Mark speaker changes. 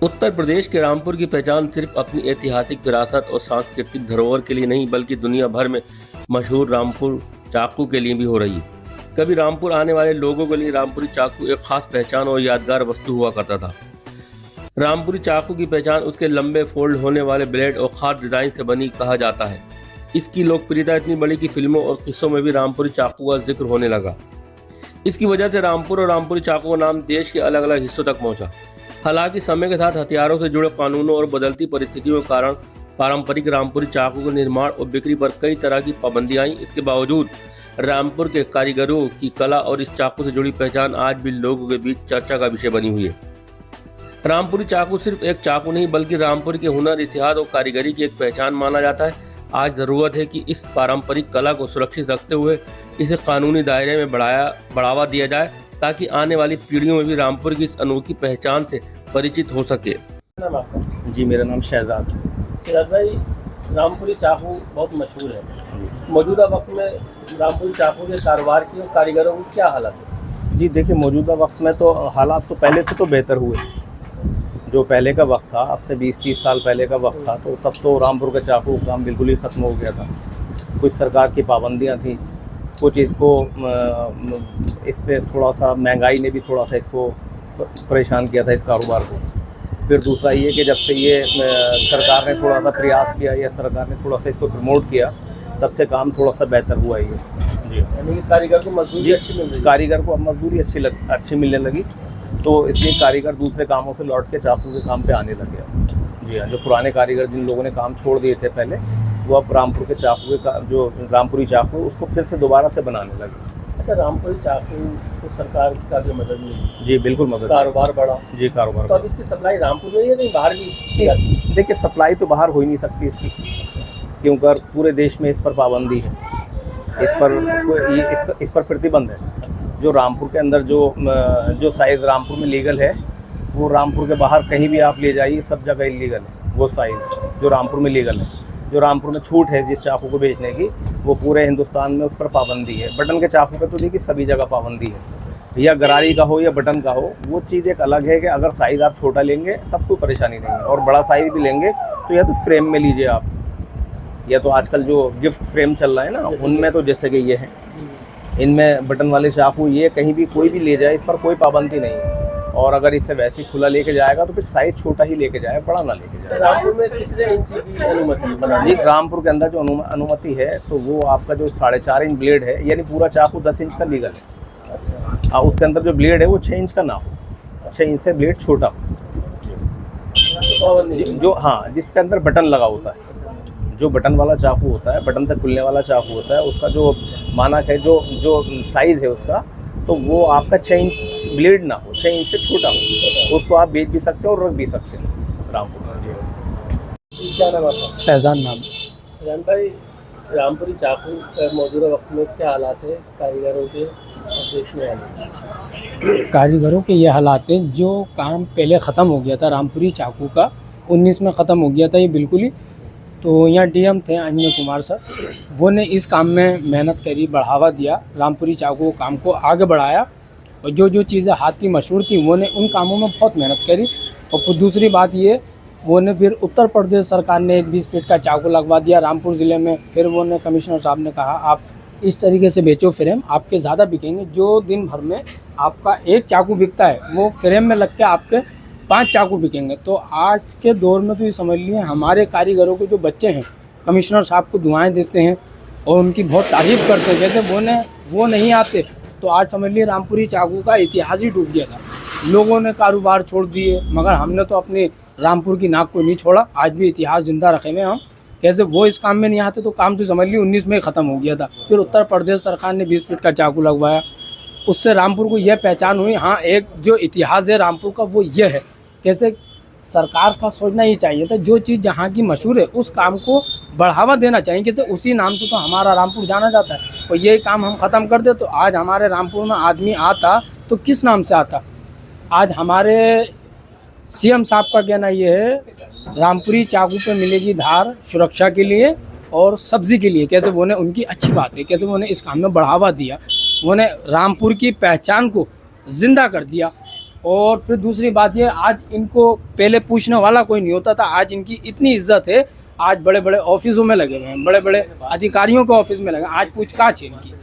Speaker 1: उत्तर प्रदेश के रामपुर की पहचान सिर्फ अपनी ऐतिहासिक विरासत और सांस्कृतिक धरोहर के लिए नहीं बल्कि दुनिया भर में मशहूर रामपुर चाकू के लिए भी हो रही है। कभी रामपुर आने वाले लोगों के लिए रामपुरी चाकू एक खास पहचान और यादगार वस्तु हुआ करता था। रामपुरी चाकू की पहचान उसके लंबे फोल्ड होने वाले ब्लेड और खास डिजाइन से बनी कहा जाता है। इसकी लोकप्रियता इतनी बड़ी कि फिल्मों और किस्सों में भी रामपुरी चाकू का जिक्र होने लगा। इसकी वजह से रामपुर और रामपुरी चाकू का नाम देश के अलग अलग हिस्सों तक पहुंचा। हालांकि समय के साथ हथियारों से जुड़े कानूनों और बदलती परिस्थितियों के कारण पारंपरिक रामपुरी चाकू के निर्माण और बिक्री पर कई तरह की पाबंदियां आई। इसके बावजूद रामपुर के कारीगरों की कला और इस चाकू से जुड़ी पहचान आज भी लोगों के बीच चर्चा का विषय बनी हुई है। रामपुरी चाकू सिर्फ एक चाकू नहीं बल्कि रामपुर के हुनर, इतिहास और कारीगरी की एक पहचान माना जाता है। आज ज़रूरत है कि इस पारंपरिक कला को सुरक्षित रखते हुए इसे कानूनी दायरे में बढ़ावा दिया जाए ताकि आने वाली पीढ़ियों में भी रामपुर की इस अनोखी पहचान से परिचित हो सके।
Speaker 2: जी, मेरा नाम शहजाद।
Speaker 1: शहजाद भाई, रामपुरी चाकू बहुत मशहूर है। मौजूदा वक्त में रामपुरी चाकू के कारोबार की और कारीगरों की क्या हालत है?
Speaker 2: जी देखिए, मौजूदा वक्त में तो हालात तो पहले से तो बेहतर हुए। जो पहले का वक्त था, अब से 20-30 साल पहले का वक्त था, तो तब तो रामपुर का चाकू काम बिल्कुल ही ख़त्म हो गया था। कुछ सरकार की पाबंदियां थी, कुछ इसको इस पर थोड़ा सा महंगाई ने भी थोड़ा सा इसको परेशान किया था, इस कारोबार को। फिर दूसरा ये कि जब से ये सरकार ने थोड़ा सा प्रयास किया या सरकार ने थोड़ा सा इसको प्रमोट किया, तब से काम थोड़ा सा बेहतर हुआ ये।
Speaker 1: जी, यानी कि कारीगर को मजदूरी अच्छी मिल रही है।
Speaker 2: कारीगर को अब मजदूरी अच्छी मिलने लगी, तो इसलिए कारीगर दूसरे कामों से लौट के चाकू के काम पे आने लगे। जी हाँ, जो पुराने कारीगर जिन लोगों ने काम छोड़ दिए थे पहले, वो अब रामपुर के चाकू के जो रामपुरी चाकू उसको फिर से दोबारा से बनाने लगे।
Speaker 1: अच्छा, रामपुरी चाकू को सरकार की काफ़ी मदद मिली?
Speaker 2: जी बिल्कुल मदद।
Speaker 1: कारोबार बढ़ा? जी,
Speaker 2: कारोबार।
Speaker 1: तो अब इसकी सप्लाई रामपुर में ही है, नहीं बाहर भी?
Speaker 2: देखिए, सप्लाई तो बाहर हो ही नहीं सकती इसकी, क्योंकि पूरे देश में इस पर पाबंदी है, इस पर प्रतिबंध है। जो रामपुर के अंदर जो साइज़ रामपुर में लीगल है, वो रामपुर के बाहर कहीं भी आप ले जाइए, सब जगह इलीगल है। वो साइज़ जो रामपुर में लीगल है, जो रामपुर में छूट है जिस चाकू को बेचने की, वो पूरे हिंदुस्तान में उस पर पाबंदी है। बटन के चाकू पे तो देखिए सभी जगह पाबंदी है, या गरारी का हो या बटन का हो। वो चीज़ एक अलग है कि अगर साइज़ आप छोटा लेंगे तब कोई परेशानी नहीं है, और बड़ा साइज़ भी लेंगे तो या तो फ्रेम में लीजिए आप, या तो आजकल जो गिफ्ट फ्रेम चल रहा है ना, उनमें तो जैसे कि ये है, इनमें बटन वाले चाकू ये कहीं भी कोई भी ले जाए, इस पर कोई पाबंदी नहीं है। और अगर इसे वैसे खुला लेके जाएगा तो फिर साइज़ छोटा ही लेके जाए, बड़ा ना लेके जाए।
Speaker 1: रामपुर में कितने इंच की अनुमति?
Speaker 2: जी, रामपुर के अंदर जो अनुमति है, तो वो आपका जो 4.5 इंच ब्लेड है, यानी पूरा चाकू 10 इंच का लीगल है। अच्छा। उसके अंदर जो ब्लेड है वो 6 इंच का ना हो, 6 इंच से ब्लेड छोटा हो। जो हाँ, जिसके अंदर बटन लगा होता है, जो बटन वाला चाकू होता है, बटन से खुलने वाला चाकू होता है, उसका जो मानक है, जो साइज़ है उसका, तो वो आपका 6 इंच ब्लेड ना हो, 6 इंच से छोटा हो। उसको आप बेच भी सकते हो और रख भी सकते हो रामपुर में।
Speaker 1: क्या नाम आपका?
Speaker 3: फैज़ान नाम।
Speaker 1: फैज़ान भाई, रामपुरी चाकू का मौजूदा वक्त में क्या हालात है कारीगरों के और बेचने वाले?
Speaker 3: कारीगरों के ये हालात हैं, जो काम पहले ख़त्म हो गया था रामपुरी चाकू का, 19 में ख़त्म हो गया था ये बिल्कुल ही। तो यहाँ डीएम थे अंजनी कुमार सर, वो ने इस काम में मेहनत करी, बढ़ावा दिया, रामपुरी चाकू काम को आगे बढ़ाया। और जो चीज़ें हाथ की मशहूर थी, वो ने उन कामों में बहुत मेहनत करी। और फिर दूसरी बात ये, वो ने फिर उत्तर प्रदेश सरकार ने एक 20 फीट का चाकू लगवा दिया रामपुर ज़िले में। फिर वो ने कमिश्नर साहब ने कहा, आप इस तरीके से बेचो फ्रेम, आपके ज़्यादा बिकेंगे। जो दिन भर में आपका एक चाकू बिकता है, वो फ्रेम में लग के आपके 5 चाकू बिकेंगे। तो आज के दौर में तो ये समझ लिए, हमारे कारीगरों के जो बच्चे हैं, कमिश्नर साहब को दुआएं देते हैं और उनकी बहुत तारीफ़ करते हैं। जैसे वो नहीं आते तो आज समझ लिए रामपुरी चाकू का इतिहास ही डूब गया था। लोगों ने कारोबार छोड़ दिए, मगर हमने तो अपने रामपुर की नाक को नहीं छोड़ा। आज भी इतिहास जिंदा रखे हुए हम। कैसे वो इस काम में नहीं आते तो काम तो समझ लिए 19 में ख़त्म हो गया था। फिर उत्तर प्रदेश सरकार ने 20 फीट का चाकू लगवाया, उससे रामपुर को यह पहचान हुई। हाँ, एक जो इतिहास है रामपुर का वो ये है। कैसे सरकार का सोचना ही चाहिए था, जो चीज़ जहाँ की मशहूर है उस काम को बढ़ावा देना चाहिए। कैसे उसी नाम से तो हमारा रामपुर जाना जाता है, और यही काम हम ख़त्म कर दे तो आज हमारे रामपुर में आदमी आता तो किस नाम से आता? आज हमारे सीएम साहब का कहना ये है, रामपुरी चाकू पे मिलेगी धार सुरक्षा के लिए और सब्ज़ी के लिए। कैसे वो ने उनकी अच्छी बात है, कैसे वो ने इस काम में बढ़ावा दिया, वो ने रामपुर की पहचान को ज़िंदा कर दिया। और फिर दूसरी बात ये, आज इनको पहले पूछने वाला कोई नहीं होता था, आज इनकी इतनी इज्जत है, आज बड़े बड़े ऑफिसों में लगे हुए हैं, बड़े बड़े अधिकारियों के ऑफिस में लगे, आज पूछताछ है इनकी।